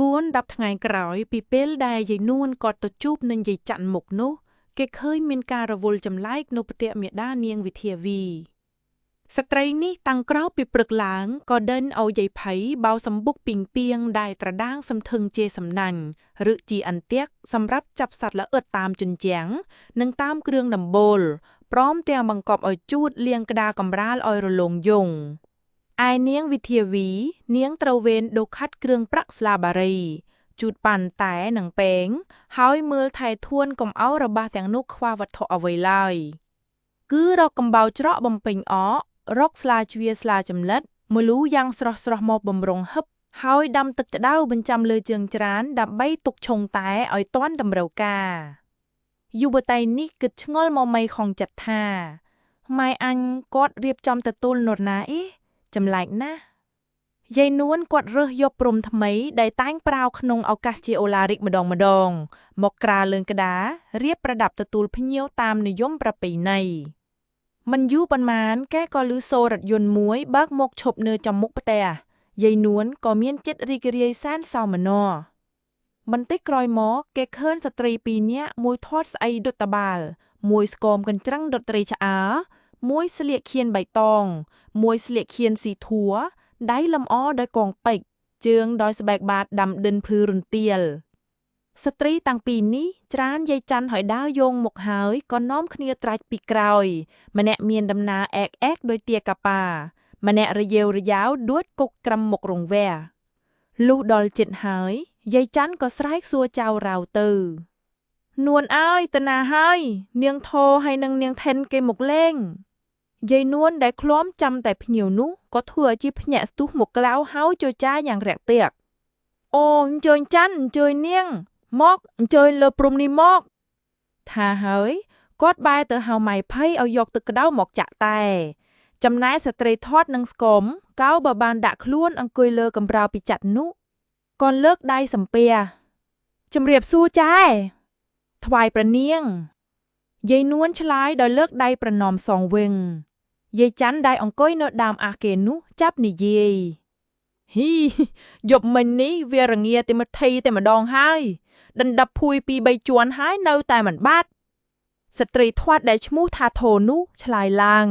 4 10 ថ្ងៃក្រោយពីពេលដែលយាយនួនគាត់ទៅជួបនឹងយាយច័ន្ទមុខនោះគេឃើញមានការរវល់ចម្លែកនៅផ្ទះមាតានាងវិធាវីស្ត្រីនេះតាំងក្រោយពីព្រឹកឡើងក៏ដេញឲ្យយាយភ័យបោសម្បុកពីងពីងដែលត្រដាងសំធឹងជាសំណាញ់ឬជាអន្ទាក់សម្រាប់ចាប់សត្វល្អិតតាមជញ្ជាំងនិងតាមគ្រឿងដំបូលព្រមទាំងបង្កប់ឲ្យជូតលាងក្តារកំរាលឲ្យរលោងយងឯនាងវិធាវីនាងត្រូវវេនដូរខាត់គ្រឿងប្រាក់ស្លាបារីជូតប៉ាន់តែនិងពែងហើយមើលថែធួនកុំឲ្យរបស់ទាំងនោះខ្វះវត្ថុអ្វីឡើយគឺរកកំបោរច្រកបំពេញអករកស្លាជ្វាស្លាចម្លិតមលូយ៉ាងស្រស់មកបំរុងហឹបហើយដាំទឹកក្តៅបញ្ចាំលើជើងច្រានដើម្បីទុកឆុងតែឲ្យទាន់តម្រូវការយុវតីនេះគិតឆ្ងល់មកមីខំចិត្តថាម៉ែអញគាត់រៀបចំទទួលនរណាចម្លែកណាស់យាយនួនគាត់រើសយកព្រំថ្មីដែលតែងប្រាវក្នុងឱកាសជាអូឡារិកម្ដងមកក្រាលលើក្តាររៀបប្រដាប់ទទួលភ្ញៀវតាមនិយមប្រពៃណីមិនយូរប៉ុន្មានគេក៏ឮសូររថយន្តមួយបើកមកឈប់នៅចំមុខផ្ទះយាយនួនក៏មានចិត្តរីករាយសែនសោមនស្សបន្តិចក្រោយមកគេឃើញស្ត្រីពីរនាក់មួយធាត់ស្អីដុតតបាល់មួយស្គមកញ្ច្រឹងដុតត្រីឆ្អើមួយស្លៀកខៀនបៃតងមួយស្លៀកខៀនស៊ីធួដៃលម្អដោយកងពេជ្រជើងដោយស្បែកបាតដាំដិនភ្លឺរន្ទាលស្ត្រីតាំងពីរនេះច្រានយាយច័ន្ទឲ្យដើរយោងមុខហើយក៏នាំគ្នាត្រាច់ពីក្រោយម្នាក់មានដំណើរអែកដោយទាកាប៉ាម្នាក់រយាវរយ៉ាវដួចគុកក្រំមុខរង្វះលុះដល់ជិតហើយយាយច័ន្ទក៏ស្រែកសួរចៅរៅទៅនួនអើយទៅណាហើយនាងធោហើយនឹងនាងថិនគេមកលេងយាយនួនដែលឃ្លាំចាំតែភ្ញៀវនោះក៏ធ្វើឲ្យជាភ្ញាក់ស្ទុះមកក្លៅហើយចុចាយ៉ាងរាក់ទាក់អូអញ្ជើញច័ន្ទអញ្ជើញនាងមកអញ្ជើញលើព្រំនេះមកថាហើយគាត់បែរទៅហៅម៉ៃភ័យឲ្យយកទឹកក្តៅមកចាក់តែចំណែកស្ត្រីធាត់និងស្គមកៅបើបានដាក់ខ្លួនអង្គុយលើកំប្រៅពីចាត់នោះក៏លើកដៃសំពះជំរាបសួរចែថ្វាយព្រះនាងយាយនួនឆ្លើយដោយលើកដៃប្រណម្យសងវិញយាយច័ន្ទដែលអង្គុយនៅដើមអាសគេនោះចាប់និយាយហ៊ីយប់មិញនេះវារងាតែមកថៃតែម្ដងហើយដណ្ដប់ភួយពី3ជាន់ហើយនៅតែមិនបាត់ស្ត្រីធាត់ដែលឈ្មោះថាធោនោះឆ្លើយឡើង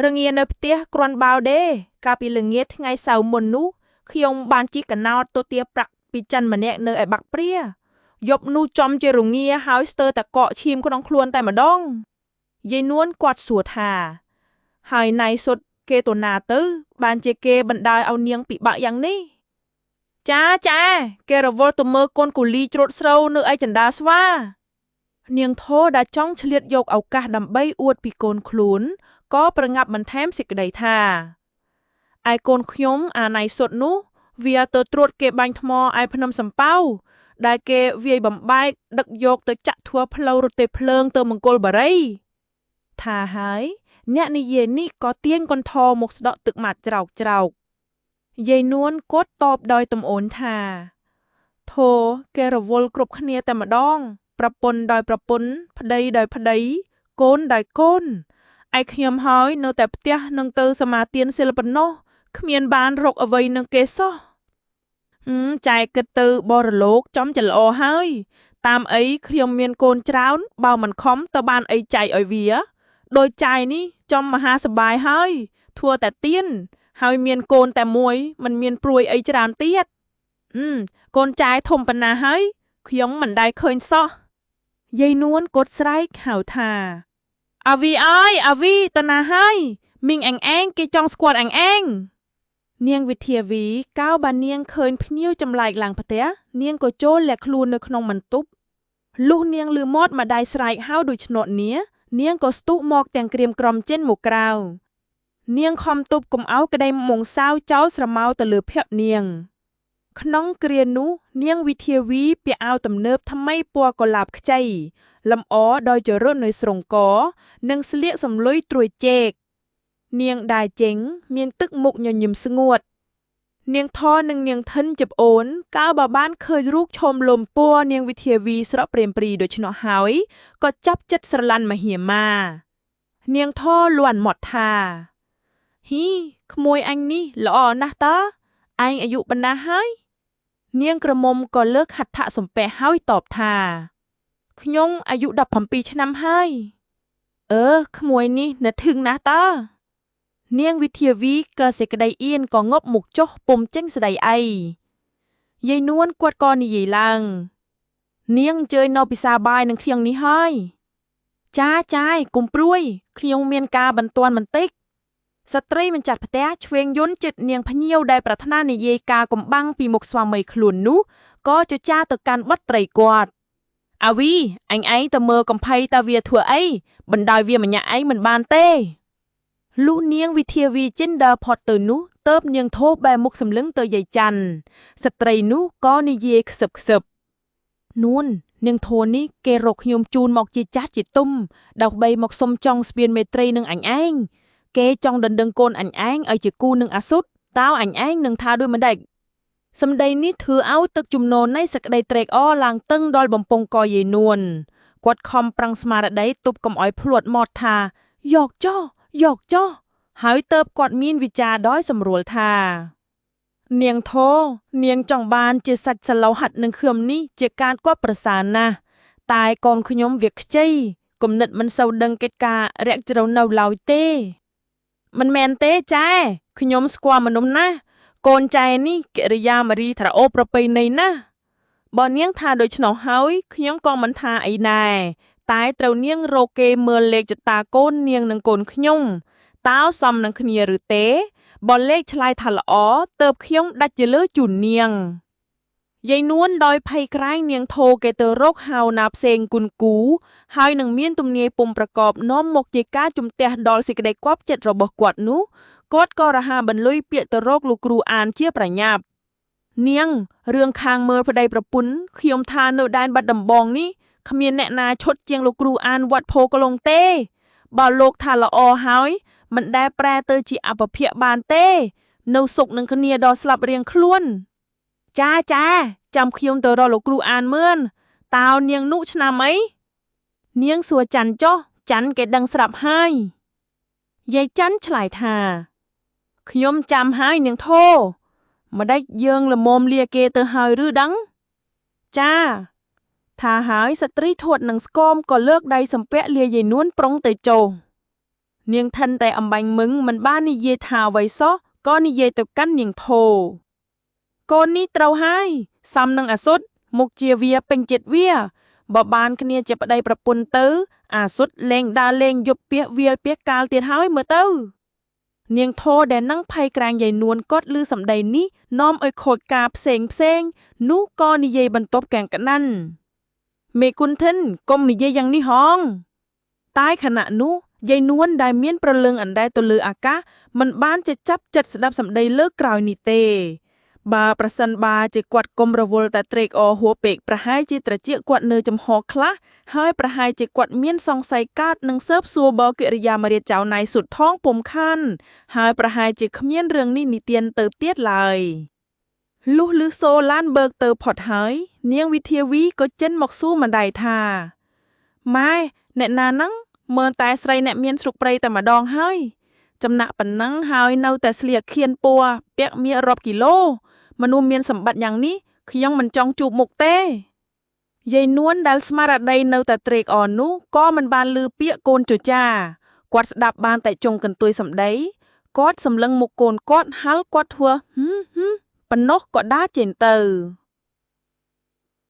រងានៅផ្ទះគ្រាន់បាវដេកាលពីល្ងាចថ្ងៃសៅរ៍មុននោះខ្ញុំបានជិះកណោតទៅទាប្រាក់ពីចិនម្នាក់នៅឯបាក់ព្រាយប់នោះចំជារងាហើយស្ទើរតែកកឈាមក្នុងខ្លួនតែម្ដងយាយនួនគាត់សួរថាហើយណៃសុតគេទៅណាទៅបានជាគេបណ្ដោយឲ្យនាងពិបាកយ៉ាងនេះចាគេរវល់ទៅមើលកូនកូលីច្រូតស្រូវនៅឯចន្ទាស្វានាងធោដែលចង់ឆ្លៀតយកឱកាសដើម្បីអួតពីកូនខ្លួនក៏ប្រងាប់បន្ថែមសេចក្តីថាឯកូនខ្ញុំអាណៃសុតនោះវាទៅត្រួតគេបាញ់ថ្មឯភ្នំសំពៅដែលគេវាយបំបែកដឹកយកទៅចាក់ធ្វើផ្លូវរទេះភ្លើងទៅមង្គលបារីថាហើយអ្នកនិយាយនេះក៏ទាញកន្ធរមកស្ដក់ទឹកម៉ាត់ច្រោកយាយនួនគាត់តបដោយទំអូនថាធោគេរវល់គ្រប់គ្នាតែម្ដងប្រពន្ធដោយប្រពន្ធប្តីដោយប្តីកូនដោយកូនឯខ្ញុំហើយនៅតែផ្ទះនឹងទៅសមាទានសិលប៉ុណ្ណោះគ្មានបានរកអ្វីនឹងគេសោះចែគិតទៅបរលោកចំចល្អហើយតាមអីខ្ញុំមានកូនច្រើនបើមិនខំទៅបានអីចែកឲ្យវាដោយចាយនេះចំមហាសបាយហើយធ្វើតែទៀនហើយមានកូនតែមួយមិនមានព្រួយអីច្រើនទៀតកូនចាយធំប៉ុណ្ណាហើយខ្ញុំមិនដែលឃើញសោះយាយនួនគាត់ស្រែកហៅថាអាវីអើយអាវីទៅណាហើយមីងអញឯងគេចង់ស្គាល់អញឯងនាងវិធាវីកៅបាននាងឃើញភ្ញៀវចម្លែកឡើងផ្ទះនាងក៏ចូលលាក់ខ្លួននៅក្នុងបន្ទប់លុះនាងលឺមាត់ម្ដាយស្រែកហៅដូចឆ្នោតនាងក៏ស្ទុះមកទាំងក្រៀមក្រំចិនមកក្រៅនាងខំទប់កុំឲ្យក្តីមងសាវចោលស្រមោលទៅលើភ័ក្រនាងក្នុងគ្រានោះនាងវិធាវីពាក់អាវទំនើបថ្មីពណ៌កុលាបខ្ចីលម្អដោយចរន្តនៅស្រងកនិងស្លៀកសំលុយត្រួយចេកនាងដើរចេញមានទឹកមុខញញឹមស្ងួតនាងធរនិងនាងថិនជាប្អូនកាលបើបានឃើញរូបឈុំលំពណ៌នាងវិធាវីស្រក់ព្រាមព្រីដូច្នោះហើយក៏ចាប់ចិត្តស្រឡាញ់មហិមានាងធរលន់មាត់ថាហ៊ីក្មួយអញនេះល្អណាស់តើឯងអាយុប៉ុណ្ណាហើយ នាងក្រមុំក៏លើកហត្ថសំពះហើយតបថាខ្ញុំអាយុ17ឆ្នាំហើយក្មួយនេះនៅធឹងណាស់តើនាងវិធាវីក៏សេចក្តីអៀនក៏ងប់មុខចុះពុំចេញស្ដីអីយាយនួនគាត់ក៏និយាយឡើងនាងអញ្ជើញនៅពិសាបាយនឹងខ្ញុំនេះហើយចាយកុំព្រួយខ្ញុំមានការបន្ទាន់បន្តិចស្ត្រីម្ចាស់ផ្ទះឆ្វេងយន្តចិត្តនាងភ្ញៀវដែលប្រាថ្នានិយាយការកំបាំងពីមុខស្វាមីខ្លួននោះក៏ចចាទៅកាន់បុត្រីគាត់អាវីអញឯងទៅមើលកំភៃតើវាធ្វើអីបណ្ដោយវាម្នាក់ឯងមិនបានទេលុះនាងវិធាវីចិនដើរផុតទៅនោះទៅបនាងធោបែរមុខសម្លឹងទៅយាយច័ន្ទស្ត្រីនោះក៏និយាយខ្សឹបនួននាងធោនេះគេរកខ្ញុំជូនមកជាចាស់ជាទុំដើម្បីមកសុំចង់ស្ពានមេត្រីនឹងអញឯងគេចង់ដណ្ដឹងកូនអញឯងឲ្យជាគូនឹងអាសុតតើអញឯងនឹងថាដូចមិនដេចសម្ដីនេះធ្វើឲ្យទឹកជំនន់នៃសក្តីត្រេកអរឡើងតឹងដល់បំពង់កយាយនួនគាត់ខំប្រឹងស្មារតីទប់កុំឲ្យភ្លាត់មាត់ថាយកចុះហើយទៅគាត់មានវិចារដោយសម្រួលថានាងធោនាងចង់បានជាសាច់សឡោហាត់នឹងខឹមនេះជាការគាត់ប្រសើរណាស់តែកូនខ្ញុំវាខ្ចីគំនិតមិនសូវដឹងកិច្ចការរាក់ជ្រៅនៅឡើយទេមិនមែនទេចែខ្ញុំស្គាល់មនុស្សណាស់កូនចែនេះកិរិយាមារីត្រអូប្រពៃណីណាស់បើនាងថាដូច្នោះហើយខ្ញុំក៏មិនថាអីដែរតែត្រូវនាងរកគេមើលលេខចតាកូននាងនិងកូនខ្ញុំតើសមនឹងគ្នាឬទេបើលេខឆ្លើយថាល្អទៅខ្ញុំដាច់ជាលើជូននាងយាយនួនដោយភ័យក្រែងនាងធោគេទៅរកហៅណាផ្សេងគុនគូហើយនឹងមានទំនាយពុំប្រកបនាំមកជាការជំទះដល់សេចក្តីគាប់ចិត្តរបស់គាត់នោះគាត់ក៏រហ័សបន្លុយពាក្យទៅរកលោកគ្រូអានជាប្រញាប់នាងរឿងខាងមើលប្តីប្រពន្ធខ្ញុំថានៅដែនបាត់ដំបងនេះគ្មានអ្នកណាឈុតជាងលោកគ្រូអានវត្តភោគឡុងទេបើលោកថាល្អហើយមិនដែលប្រែទៅជាអពភៈបានទេនៅសុខនឹងគ្នាដល់ស្លាប់រៀងខ្លួនចាចាំខ្ញុំទៅរកលោកគ្រូអានមើលតើនាងនោះឆ្នាំអីនាងសួរច័ន្ទចុះច័ន្ទគេដឹងស្រាប់ហើយយាយច័ន្ទឆ្លើយថាខ្ញុំចាំហើយនាងធោម្ដេចយើងល្មមលាគេទៅហើយឬដឹងចាថាហើយស្ត្រីធាត់នឹងស្គមក៏លើកដៃសំពាក់លាយាយនួនប្រុងទៅចុះនាងថិនតែអំបញ្ញមឹងមិនបាននិយាយថាអ្វីសោះក៏និយាយទៅកាន់នាងធោកូននេះត្រូវហើយសំនឹងអាសុតមុខជាវាពេញចិត្តវាបើបានគ្នាជាប្តីប្រពន្ធទៅអាសុតលេងដើរលេងយប់ពាសវាលពាសកាលទៀតហើយមើលទៅនាងធោដែលនឹងភ័យក្រែងយាយនួនគាត់ឮសម្ដីនេះនាំឲ្យខូចការផ្សេងនោះក៏និយាយបន្ទប់កាំងក្តាន់មេគុណធិនកុំនិយាយយ៉ាងនេះហងតែខណៈនោះយាយនួនដែលមានប្រលឹងអណ្ដែតទៅលើអាកាសមិនបានជាចាប់ចិត្តស្ដាប់សម្ដីលើកក្រោយនេះទេបើប្រសិនបើជាគាត់គុំរវល់តែត្រេកអរហួសពេកប្រហែលជាត្រចៀកគាត់នៅចំហខ្លះហើយប្រហែលជាគាត់មានសង្ស័យកើតនឹងស៊ើបសួរបើកិរិយាមារាចៅណៃសុតថងពុំខានហើយប្រហែលជាគ្មានរឿងនេះនិទានទៅទៀតឡើយលុះឮសូឡានបើកទៅផុតហើយនាងវិធាវីក៏ចិនមកសួរម្ដាយថាម៉ែអ្នកណាហ្នឹងមើលតែស្រីអ្នកមានស្រុកព្រៃតែម្ដងហើយចំណាក់ប៉ុណ្ណឹងហើយនៅតែស្លៀកខៀនពណ៌ពាក់មាសរាប់គីឡូមនុស្សមានសម្បត្តិយ៉ាងនេះខ្ញុំមិនចង់ជួបមុខទេយាយនួនដែលស្មារតីនៅតែត្រេកអរនោះក៏មិនបានឮពាក្យកូនចចាគាត់ស្ដាប់បានតែចុងកន្ទុយសម្ដីគាត់សម្លឹងមុខកូនគាត់ហាល់គាត់ធ្វើប៉ុណ្ណោះក៏ដើរចេញទៅ